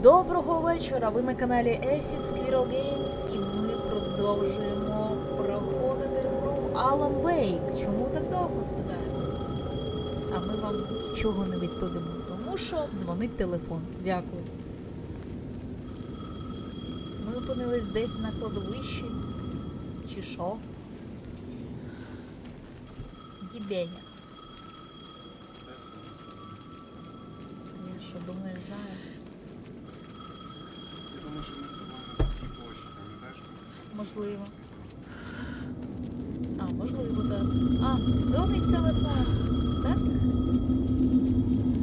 Доброго вечора! Ви на каналі Acid Squirrel Games і ми продовжуємо проходити гру Alan Wake. Чому так довго, спитаємо? А ми вам нічого не відповімо, тому що дзвонить телефон. Дякую. Ми опинились десь на кладовищі. Чи що? Єбеня. Я що, думаєш, знаю? Я думаю, що ми з тобою на тій площі, пам'ятаєш, ми з тобою? Можливо. А, можливо, так. А, дзвонить телефон. Так?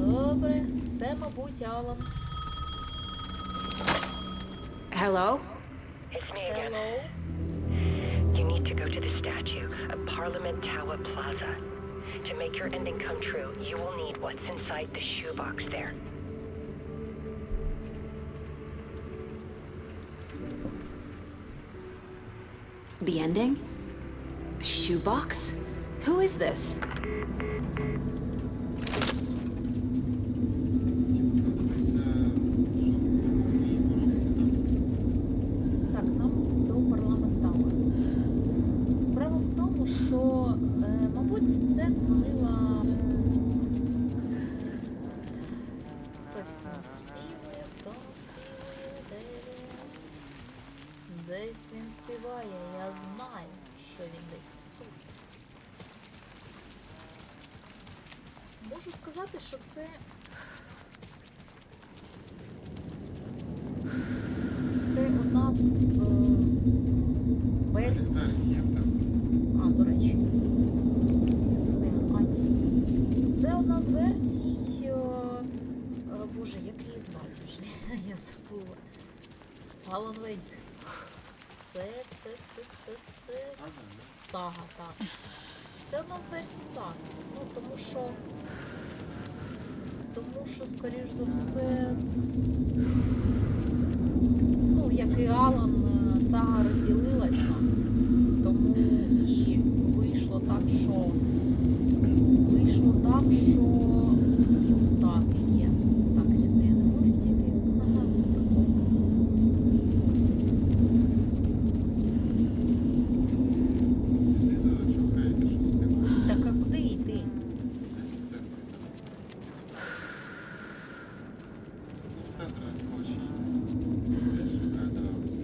Добре. Це, мабуть, Алан. Hello? It's me again. Hello. You need to go to the statue at Parliament Tower Plaza. To make your ending come true, you will need what's inside the shoebox there. The ending? A shoebox? Who is this? Типу, знаходиться, що в моїй коробці там. Так, нам до парламентару. Справа в тому, що, мабуть, це дзвонила хтось нас співає, хто співає, де він? Десь він співає, я знаю, що він десь тут. Можу сказати, що це одна з версій. Зараз є в тебе. А, до речі. Це одна з версій. Боже, як її звати вже? Я забула. Alan Wake. Це. Сага, да? Сага, так. Це одна з версій саги. Ну, тому що, скоріш за все, ну, як і Алан, сага розділилася, тому і вийшло так, що і у саги є. Так, сюди я не можу дійти. Ага, це прикольно. Ти шукаєте, що співає. Так, а куди йти? Десь в центрі. В центрі площі йде. Десь шукаєте аус.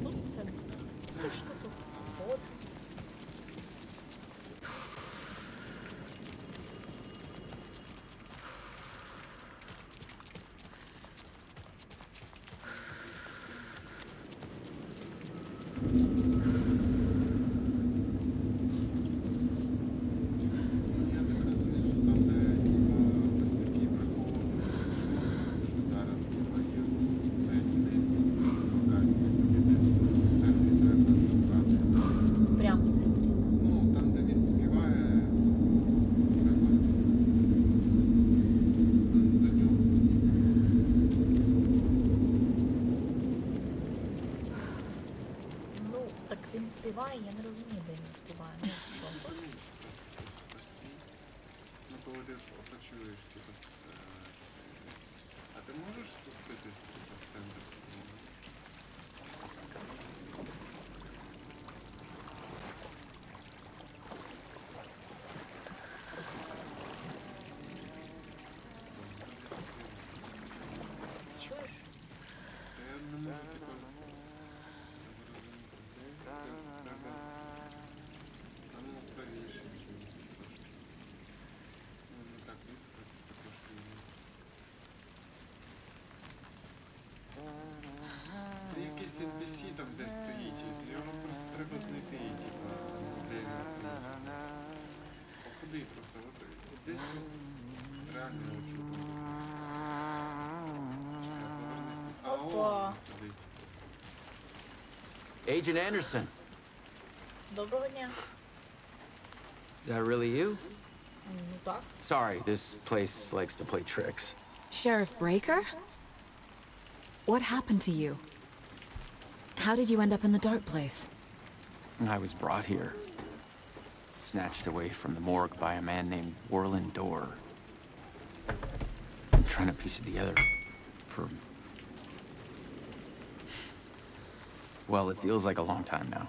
Тут це. Ти що тут? От. Я так розумію, що там, де, типа, ось такий прихований шок, що зараз, типа, є, це кінець локації, куди десь в центрі треба шукати. Прям в центрі. Ну, там, де він співає, треба до нього підійти. Ну, так він співає, я не розумію, де він співає. Ну, що, тут? Ну, коли ти почуєш, типу, а ти можеш спуститись типу, в центр? Чуєш? Та я не можу, типу, треба, а ну, правіше. Ну, не так близько, трошки. Це якийсь NPC там десь стоїть, і його просто треба знайти, типа, де він стоїть. Походи просто, от десь от реально очу. Чекай, повернись. А, Опа. о, він сидить. Agent Anderson, Доброго дня. is that really you? Ну так. Sorry, this place likes to play tricks. Sheriff Breaker? What happened to you? How did you end up in the dark place? I was brought here, snatched away from the morgue by a man named Warland Dorr. I'm trying to piece it together. for... Well, it feels like a long time now.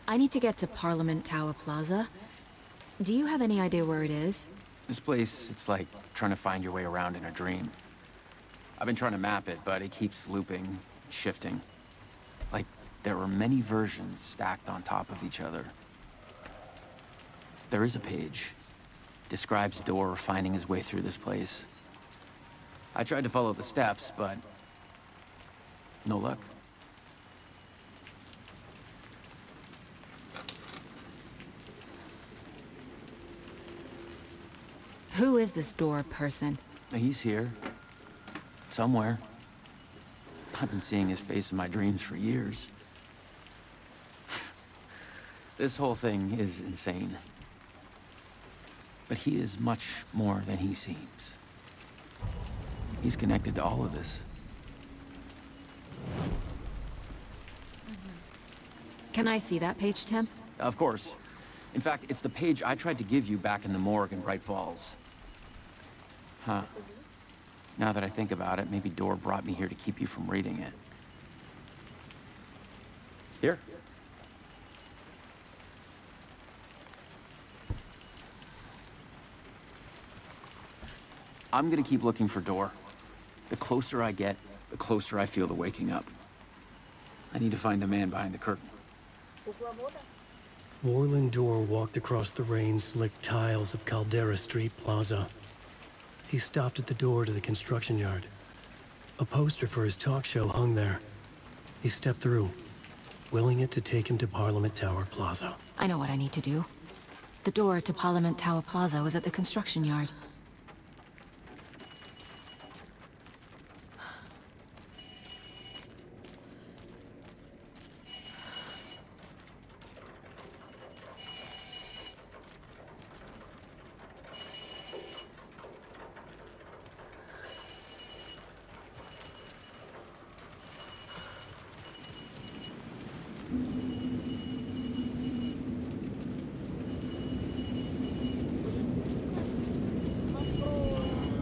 I need to get to Parliament Tower Plaza. Do you have any idea where it is? This place, it's like trying to find your way around in a dream. I've been trying to map it, but it keeps looping, shifting. Like, there are many versions stacked on top of each other. There is a page. Describes Door finding his way through this place. I tried to follow the steps, but... no luck. Who is this Door person? He's here. Somewhere. I've been seeing his face in my dreams for years. This whole thing is insane. But he is much more than he seems. He's connected to all of this. Can I see that page, Tim? Of course. In fact, it's the page I tried to give you back in the morgue in Bright Falls. Huh. Now that I think about it, maybe Door brought me here to keep you from reading it. Here. I'm gonna keep looking for Door. The closer I get, the closer I feel to waking up. I need to find the man behind the curtain. Кукловода? Warland Dorr walked across the rain-slicked tiles of Caldera Street Plaza. He stopped at the door to the construction yard. A poster for his talk show hung there. He stepped through, willing it to take him to Parliament Tower Plaza. I know what I need to do. The door to Parliament Tower Plaza was at the construction yard.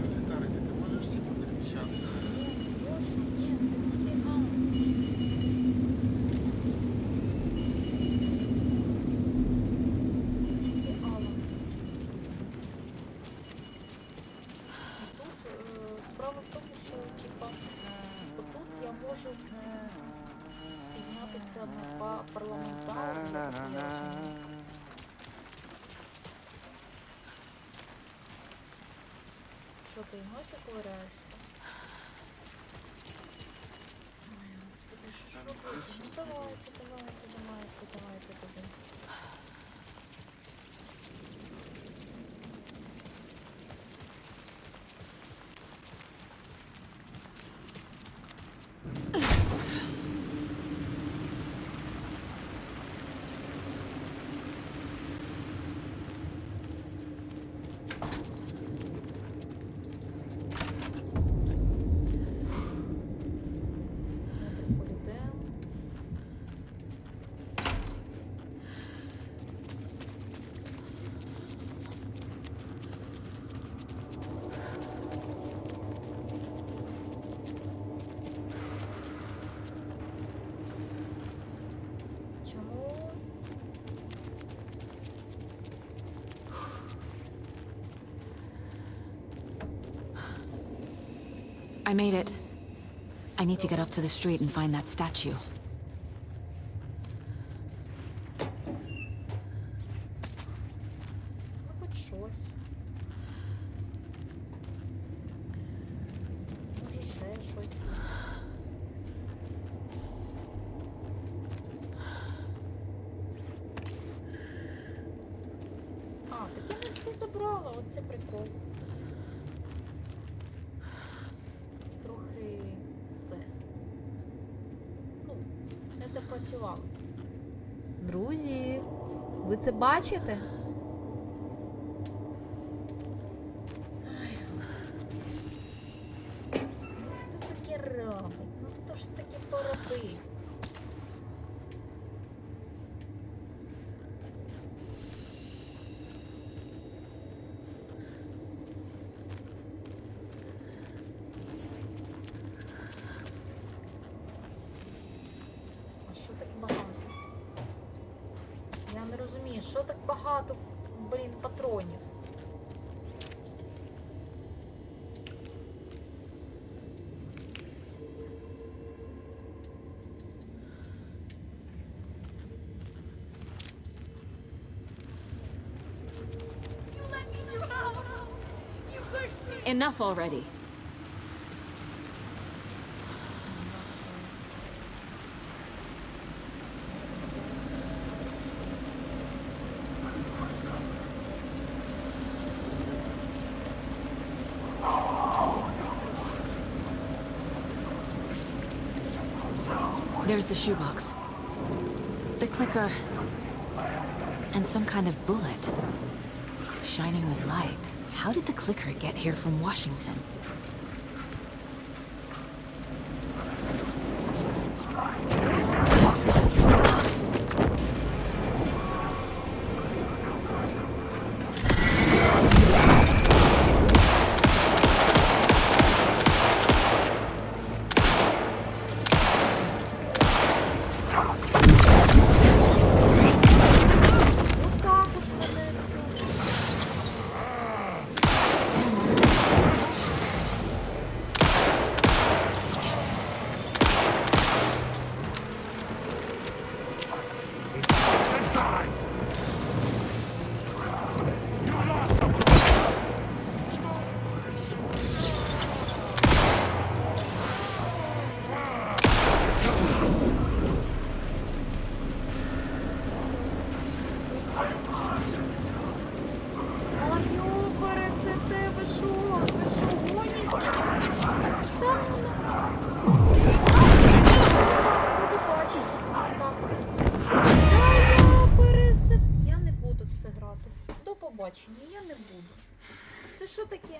Ліхтарики, ти можеш типу переміщатися? Ні, це тільки Алан. Тільки Алан. Тут справа в тому, що типа отут я можу піднятися на парламентару, я розумію. Що ти в носі ковиряєшся? Ой, господи, що ж робити? Ну давайте туди. Метрополітен. Чому? I made it. I need to get up to the street and find that statue. Ну, хоч щось. Може, ще щось є. А, так я не все забрала, оце прикол. Трохи це. Ну, не допрацювало. Друзі, ви це бачите? Ай, Господи. Хто таке робить? Ну хто ж таке поробив? Я не розумію, що так багато, блін, патронів. Enough already. There's the shoebox. The clicker. And some kind of bullet. Shining with light. How did the clicker get here from Washington? Я не буду. Це що таке?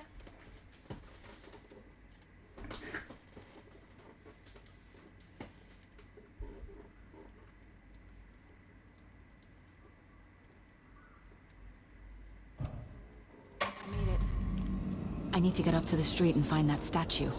Made it. I need to get up to the street and find that statue.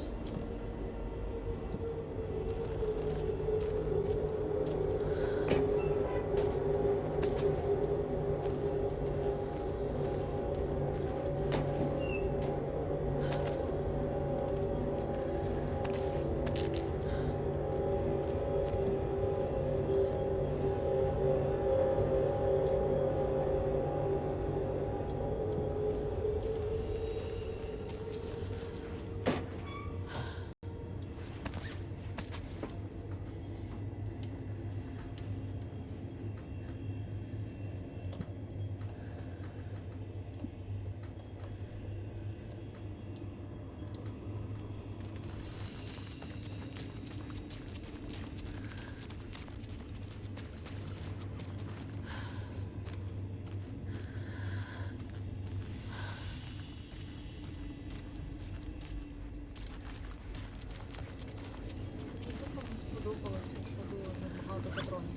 Сподобалося, що дуже багато патронів.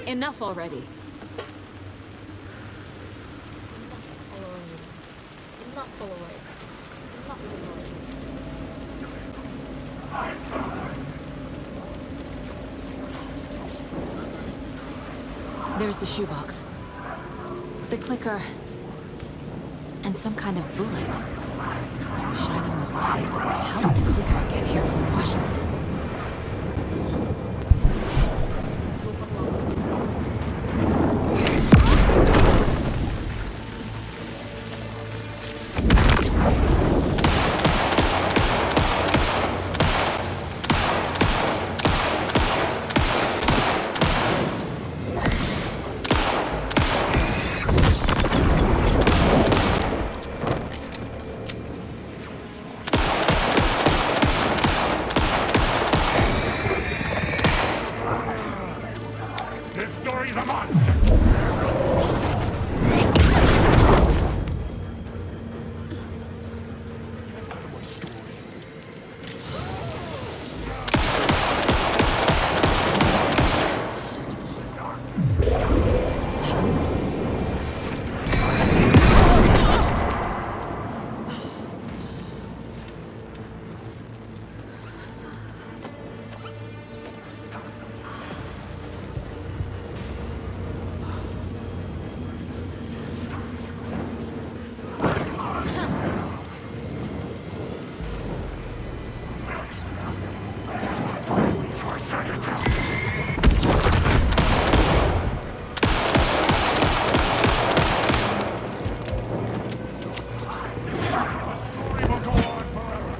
Enough already. There's the shoebox. The clicker. And some kind of bullet. Shining with light. How did the clicker get here from Washington? You can't stop the storm! The story will go on forever!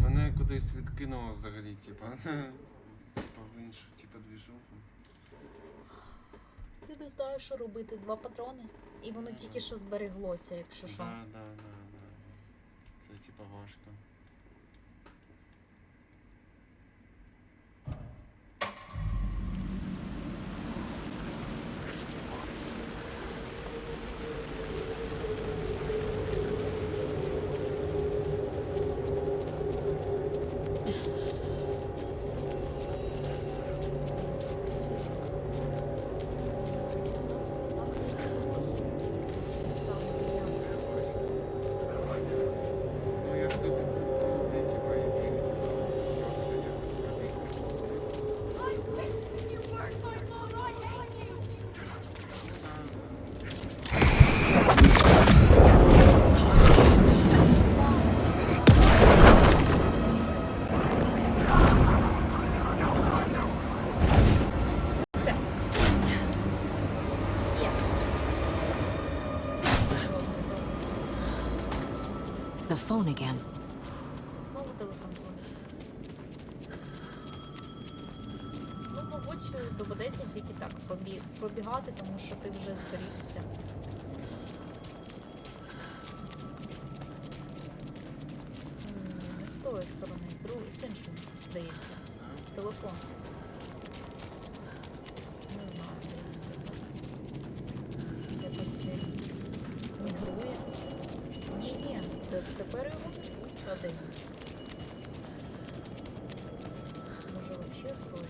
Мене кудись відкинуло взагалі, типа. В іншу, типа, двіжуху. Ти не знаєш, що робити. 2 патрони. І воно тільки що збереглося, якщо що. Да. Це типа важко. Ну я ж тут, туди, типа, і біг, просто якось пробіг. Це. Є. The phone again. Знову телефон дзвонить. Ну, мабуть, доведеться тільки так пробігати, тому що ти вже зберігся. Не з тої сторони, з другої, з іншої, здається. Телефон. Не знаю. Якось він мігрує. Ні, тепер його один. Може взагалі стоїть?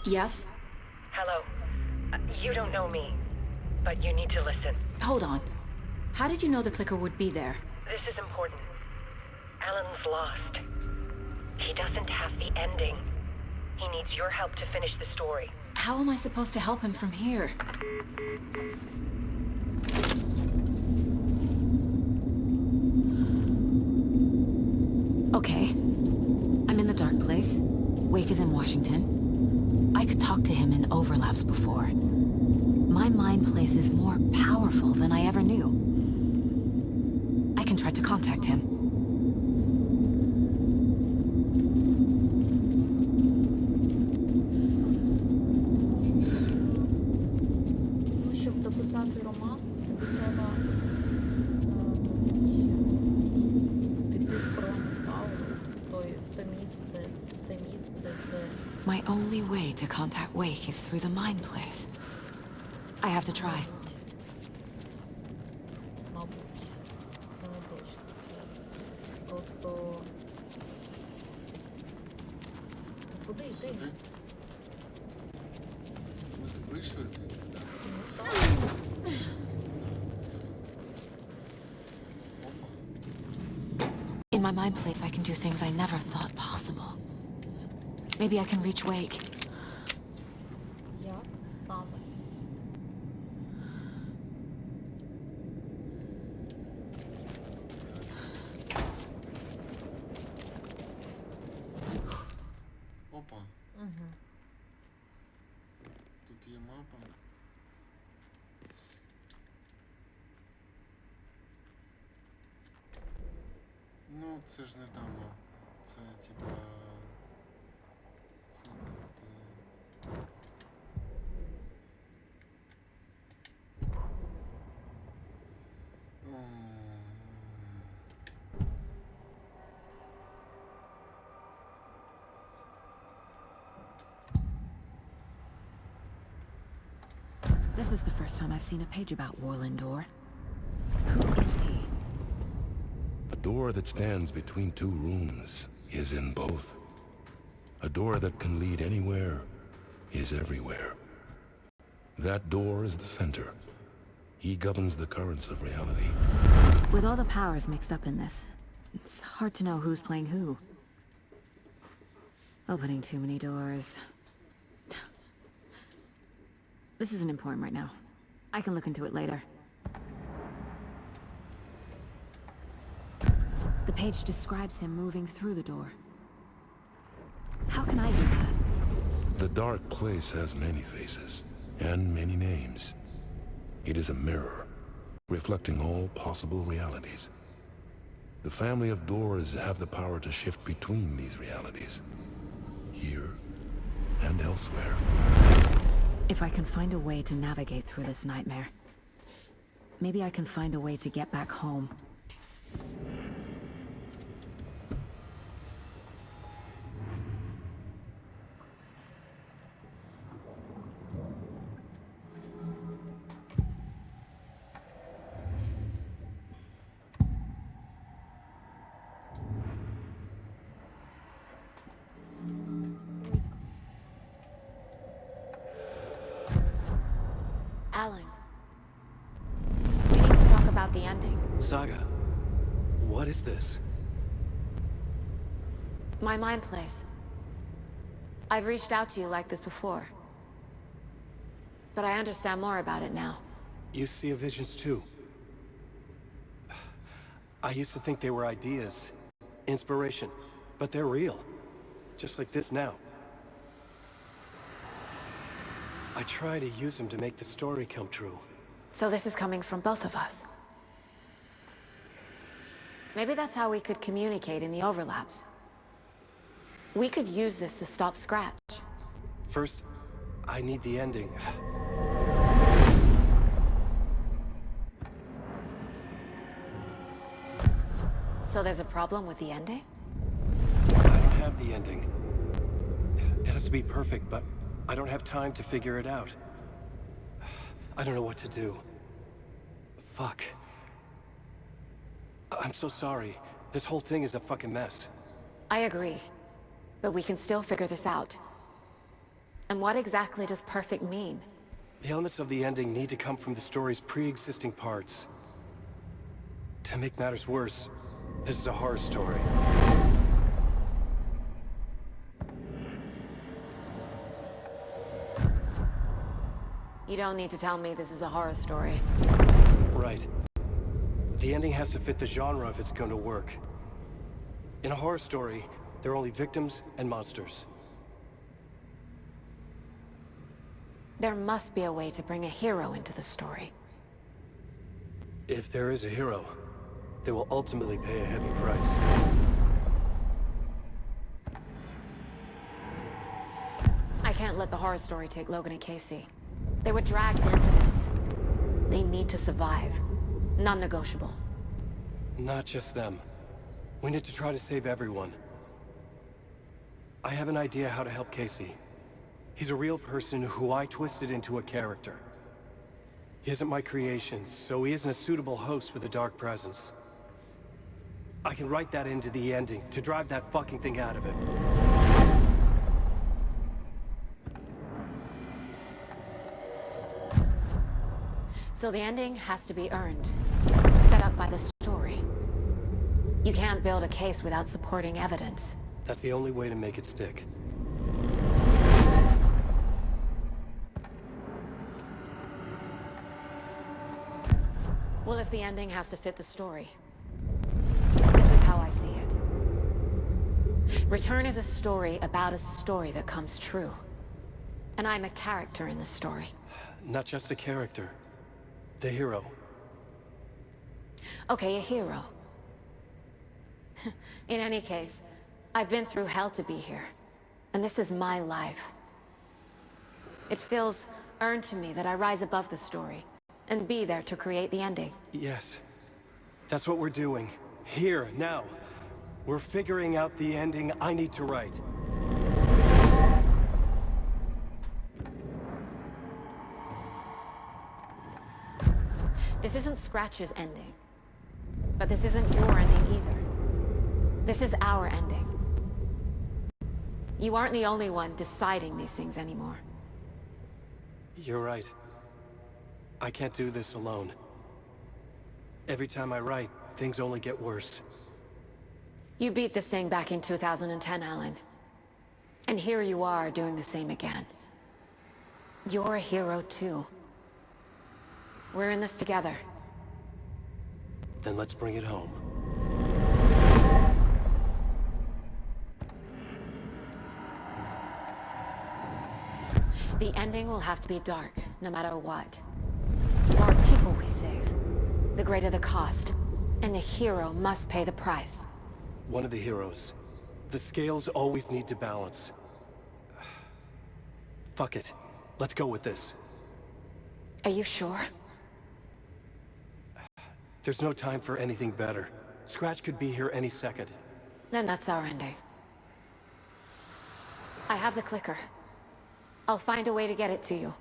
Yes? Hello. You don't know me, but you need to listen. Hold on. How did you know the clicker would be there? This is important. Alan's lost. He doesn't have the ending. He needs your help to finish the story. How am I supposed to help him from here? Okay. I'm in the dark place. Wake is in Washington. I could talk to him in overlaps before. My mind place is more powerful than I ever knew. I can try to contact him. Ну, щоб написати роман, тобі треба піти в парламентару, те місце, де... My only way to contact Wake is through the mine place. I have to try. Мабуть, це не точно, це просто... Куди йти? Сюди? Ми вийшли звідси, так? Ну, так. In my mind place, I can do things I never thought possible. Maybe I can reach Wake. Як саме? Опа. Угу. Тут є мапа. Ну, це ж не там, це типа... Це не те. This is the first time I've seen a page about Warlindor. Who is he? A door that stands between two rooms is in both. A door that can lead anywhere is everywhere. That door is the center. He governs the currents of reality. With all the powers mixed up in this, it's hard to know who's playing who. Opening too many doors. This isn't important right now. I can look into it later. The page describes him moving through the door. How can I do that? The dark place has many faces and many names. It is a mirror, reflecting all possible realities. The family of doors have the power to shift between these realities, here and elsewhere. If I can find a way to navigate through this nightmare, maybe I can find a way to get back home. Alan, we need to talk about the ending. Saga, what is this? My mind place. I've reached out to you like this before, but I understand more about it now. You see visions too. I used to think they were ideas, inspiration, but they're real. Just like this now. I try to use them to make the story come true. So this is coming from both of us. Maybe that's how we could communicate in the overlaps. We could use this to stop Scratch. First, I need the ending. So there's a problem with the ending? I don't have the ending. It has to be perfect, but I don't have time to figure it out. I don't know what to do. Fuck. I'm so sorry. This whole thing is a fucking mess. I agree. But we can still figure this out. And what exactly does perfect mean? The elements of the ending need to come from the story's pre-existing parts. To make matters worse, this is a horror story. You don't need to tell me this is a horror story. Right. The ending has to fit the genre if it's going to work. In a horror story, there are only victims and monsters. There must be a way to bring a hero into the story. If there is a hero, they will ultimately pay a heavy price. I can't let the horror story take Logan and Casey. They were dragged into this. need to survive. Non-negotiable. Not just them. We need to try to save everyone. I have an idea how to help Casey. He's a real person who I twisted into a character. He isn't my creation, so he isn't a suitable host with a dark presence. I can write that into the ending to drive that fucking thing out of him. So the ending has to be earned, set up by the story. You can't build a case without supporting evidence. That's the only way to make it stick. Well, if the ending has to fit the story, this is how I see it. Return is a story about a story that comes true. And I'm a character in the story. Not just a character. The hero. Okay, a hero. In any case, I've been through hell to be here. And this is my life. It feels earned to me that I rise above the story and be there to create the ending. Yes. That's what we're doing. Here, now. We're figuring out the ending I need to write. This isn't Scratch's ending. But this isn't your ending either. This is our ending. You aren't the only one deciding these things anymore. You're right. I can't do this alone. Every time I write, things only get worse. You beat this thing back in 2010, Alan. And here you are doing the same again. You're a hero too. We're in this together. Then let's bring it home. The ending will have to be dark, no matter what. The more people we save, the greater the cost. And the hero must pay the price. One of the heroes. The scales always need to balance. Fuck it. Let's go with this. Are you sure? There's no time for anything better. Scratch could be here any second. Then that's our ending. I have the clicker. I'll find a way to get it to you.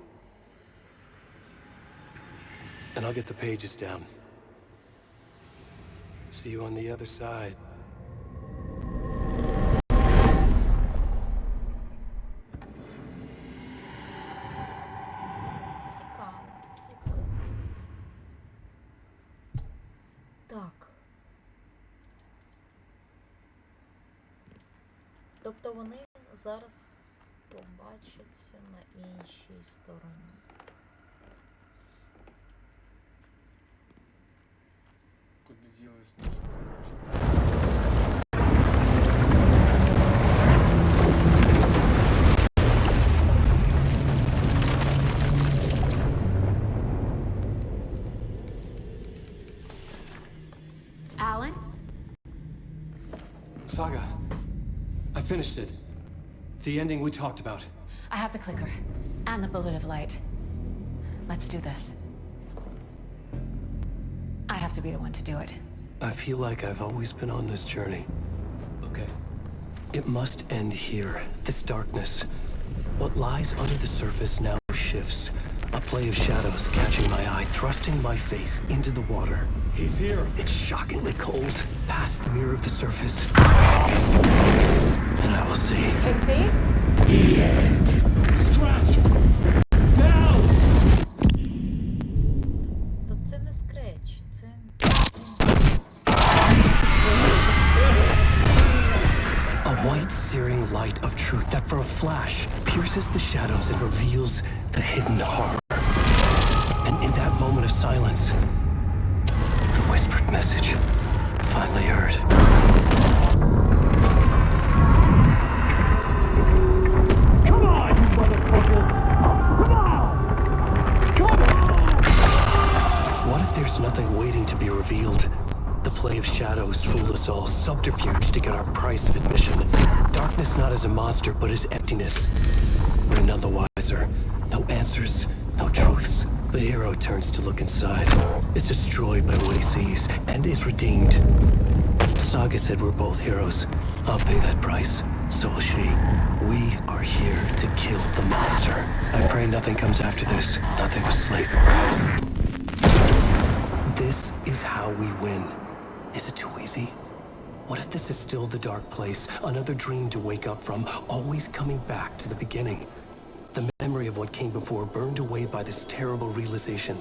And I'll get the pages down. See you on the other side. Цікаво, цікаво. Так. Тобто вони зараз побачаться на іншій стороні. Куди ділась наша покашка? Alan? Saga, I finished it. The ending we talked about. I have the clicker. And the bullet of light. Let's do this. I have to be the one to do it. I feel like I've always been on this journey. Okay. It must end here. This darkness. What lies under the surface now shifts. A play of shadows catching my eye, thrusting my face into the water. He's here. It's shockingly cold. Past the mirror of the surface. And I will see. Casey? The end. Scratch! Now! Та це не скреч, це... A white searing light of truth that for a flash pierces the shadows and reveals the hidden horror. And in that moment of silence, the whispered message finally heard. Come on, you motherfucker! Come on! Come on! What if there's nothing waiting to be revealed? The play of shadows fooled us all, subterfuge to get our price of admission. Darkness not as a monster, but as emptiness. We're none the wiser. No answers, no truths. The hero turns to look inside, is destroyed by what he sees, and is redeemed. Saga said we're both heroes. I'll pay that price. So will she. We are here to kill the monster. I pray nothing comes after this. Nothing will sleep. This is how we win. Is it too easy? What if this is still the dark place? Another dream to wake up from, always coming back to the beginning. The memory of what came before burned away by this terrible realization.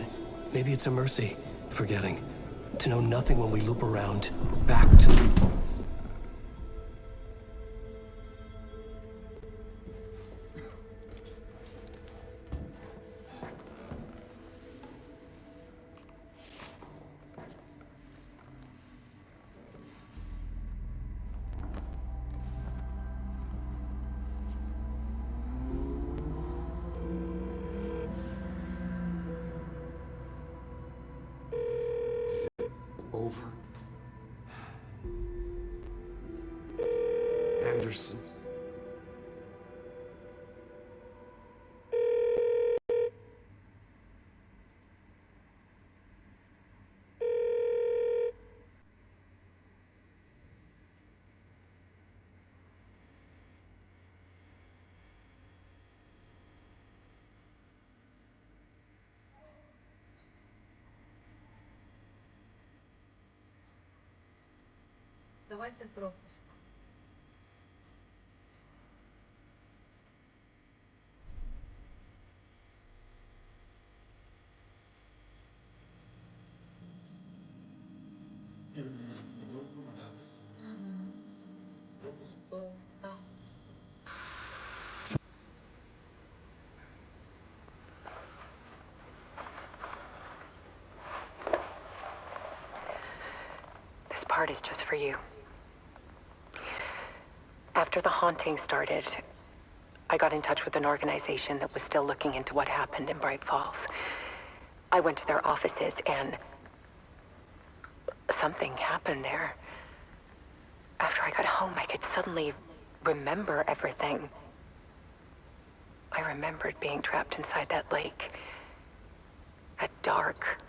Maybe it's a mercy, forgetting. To know nothing when we loop around, back to... Over. Anderson. Давайте пропуск. Так. This part is just for you. After the haunting started, I got in touch with an organization that was still looking into what happened in Bright Falls. I went to their offices and something happened there. After I got home, I could suddenly remember everything. I remembered being trapped inside that lake. A dark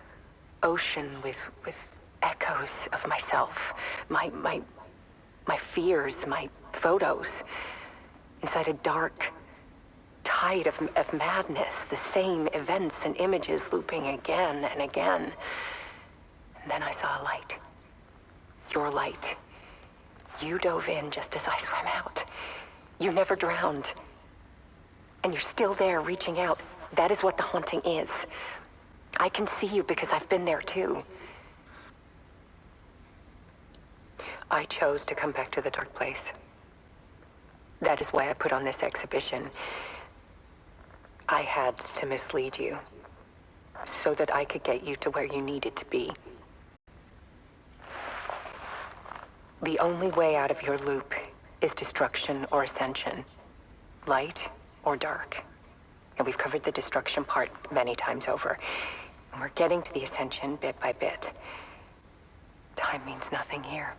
ocean with echoes of myself. My fears, my photos. Inside a dark tide of madness. The same events and images looping again and again. And then I saw a light. Your light. You dove in just as I swam out. You never drowned. And you're still there reaching out. That is what the haunting is. I can see you because I've been there too. I chose to come back to the dark place. That is why I put on this exhibition. I had to mislead you, so that I could get you to where you needed to be. The only way out of your loop is destruction or ascension, light or dark. And we've covered the destruction part many times over. And we're getting to the ascension bit by bit. Time means nothing here.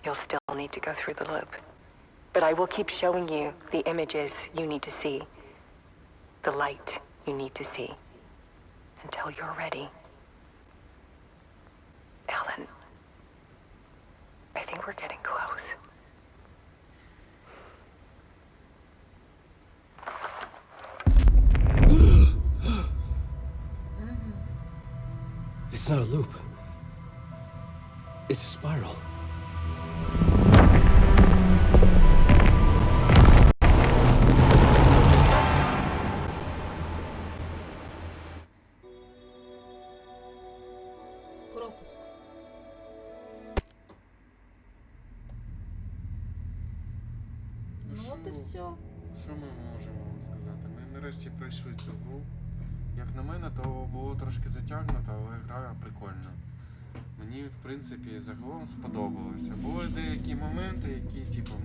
You'll still need to go through the loop. But I will keep showing you the images you need to see, the light you need to see, until you're ready. Ellen, I think we're getting close. It's not a loop. It's a spiral. Пропуск. Ну от і все. Що ми можемо вам сказати? Ми нарешті пройшли цю гру. Як на мене, то було трошки затягнуто, але гра прикольна. Мені, в принципі, загалом сподобалося. Були деякі моменти, які, типу,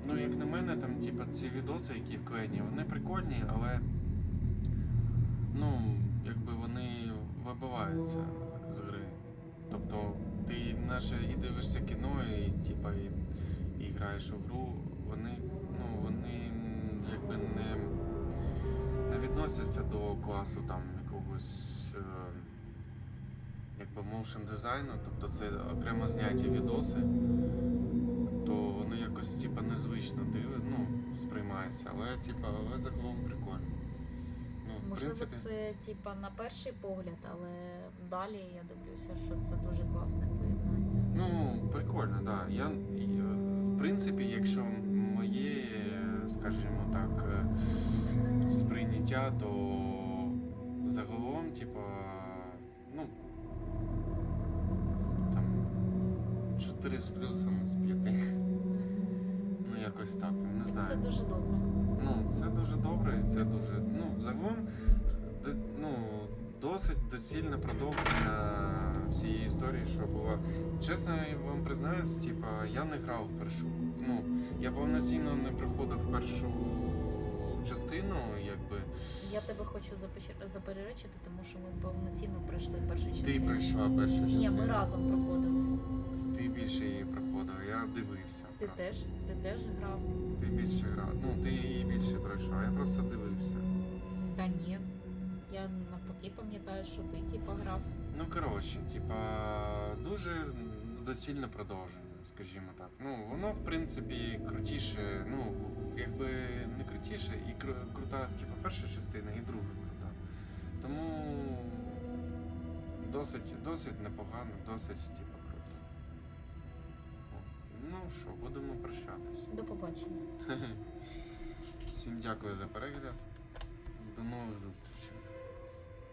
ну, як на мене, там, типу, ці відоси, які вклеєні, вони прикольні, але, ну, якби вони вибиваються з гри. Тобто, ти наче і дивишся кіно, і, типу, і граєш у гру, вони, ну, вони, якби не відносяться до класу там якогось якби моушн дизайну, тобто це окремо зняті відоси, то вони якось типа незвично сприймаються, але загалом прикольно. Ну, в Можливо, принципі, це типа на перший погляд, але далі я дивлюся, що це дуже класне поєднання. ну, прикольно, так. Да. В принципі, якщо моє, скажімо так, сприйняття, то загалом, типа, ну, там, 4 з плюсом з 5. Ну, якось так, не знаю. Це дуже добре. Ну, це дуже добре, і це дуже, загалом, досить доцільне продовження всієї історії, що було. Чесно, я вам признаюсь, типа, я не грав в першу, я повноцінно не проходив першу частину, якби. Я тебе хочу заперечити, тому що ми повноцінно пройшли першу частину. Ти пройшла першу частину. Ні, ми разом проходили. Ти більше її проходив, я дивився. Ти теж грав? Ти більше грав. Ну, ти її більше пройшла, я просто дивився. Та ні. Я навпаки пам'ятаю, що ти типа грав. Ну, коротше, дуже доцільне продовження, скажімо так. Ну, воно, в принципі, крутіше, якби не крутіше, і крута, перша частина, і друга крута. Тому досить непогано, досить, круто. Ну що, будемо прощатись. До побачення. Всім дякую за перегляд. До нових зустрічей.